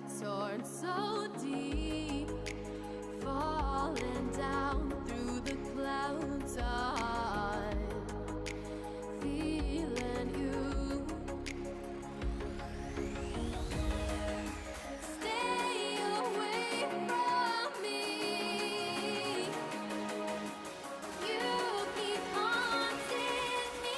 soared so deep, falling down through the clouds. I'm feeling you. Stay away from me. You keep haunting me.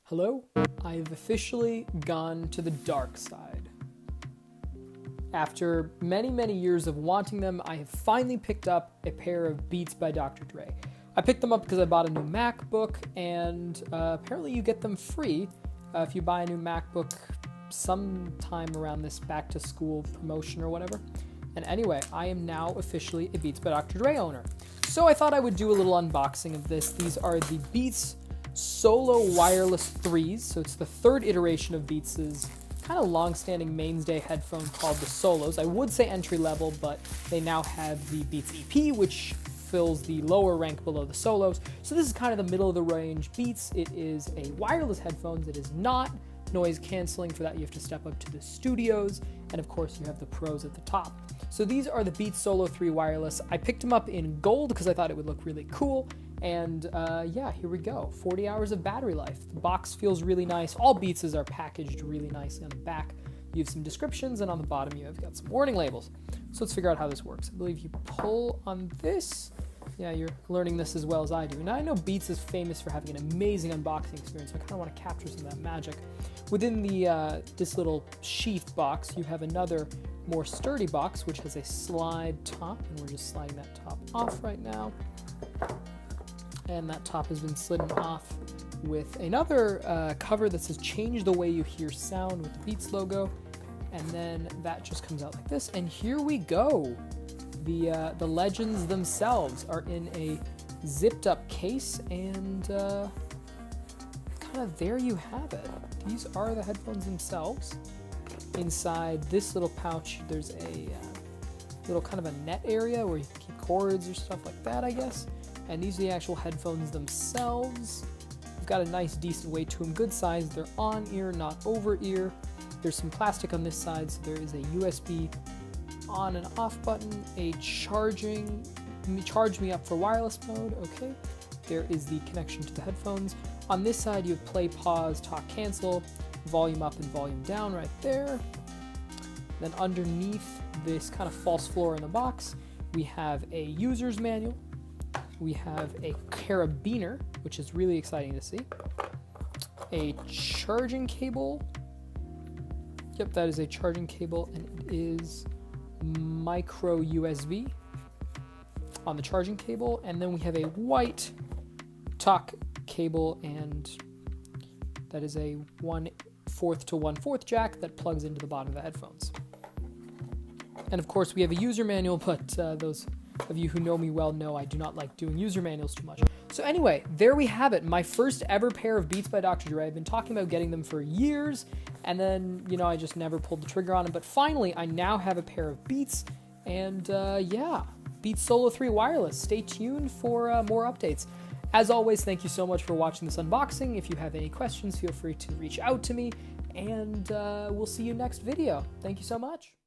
Hello, I've officially gone to the dark side. After many, many years of wanting them, I have finally picked up a pair of Beats by Dr. Dre. I picked them up because I bought a new MacBook, and apparently you get them free if you buy a new MacBook sometime around this back-to-school promotion or whatever. And anyway, I am now officially a Beats by Dr. Dre owner. So I thought I would do a little unboxing of this. These are the Beats Solo Wireless 3s, so it's the third iteration of Beats' kind of long-standing mainstay headphone called the Solos. I would say entry-level, but they now have the Beats EP, which fills the lower rank below the Solos. So this is kind of the middle-of-the-range Beats. It is a wireless headphones. It is not noise canceling. For that, you have to step up to the studios, and of course, you have the Pros at the top. So these are the Beats Solo 3 Wireless. I picked them up in gold because I thought it would look really cool. And yeah, here we go. 40 hours of battery life. The box feels really nice. All Beatses are packaged really nicely on the back. You have some descriptions, and on the bottom you have got some warning labels. So let's figure out how this works. I believe you pull on this. Yeah, you're learning this as well as I do. Now I know Beats is famous for having an amazing unboxing experience, so I kind of want to capture some of that magic. Within the this little sheath box, you have another more sturdy box, which has a slide top, and we're just sliding that top off right now. And that top has been slidden off with another cover that says change the way you hear sound with the Beats logo. And then that just comes out like this. And here we go. The legends themselves are in a zipped up case, and kind of there you have it. These are the headphones themselves. Inside this little pouch, there's a little kind of a net area where you can keep cords or stuff like that, I guess. And these are the actual headphones themselves. They've got a nice, decent weight to them, good size. They're on ear, not over ear. There's some plastic on this side, so there is a USB on and off button, a charge me up for wireless mode, okay. There is the connection to the headphones. On this side, you have play, pause, talk, cancel, volume up and volume down right there. Then underneath this kind of false floor in the box, we have a user's manual. We have a carabiner, which is really exciting to see. A charging cable. Yep, that is a charging cable, and it is micro USB on the charging cable. And then we have a white talk cable, and that is a 1/4 to 1/4 jack that plugs into the bottom of the headphones. And of course, we have a user manual, but those of you who know me well know I do not like doing user manuals too much. So anyway, there we have it. My first ever pair of Beats by Dr. Dre. I've been talking about getting them for years, and then, you know, I just never pulled the trigger on them. But finally, I now have a pair of Beats, and yeah, Beats Solo 3 Wireless. Stay tuned for more updates. As always, thank you so much for watching this unboxing. If you have any questions, feel free to reach out to me, and we'll see you next video. Thank you so much.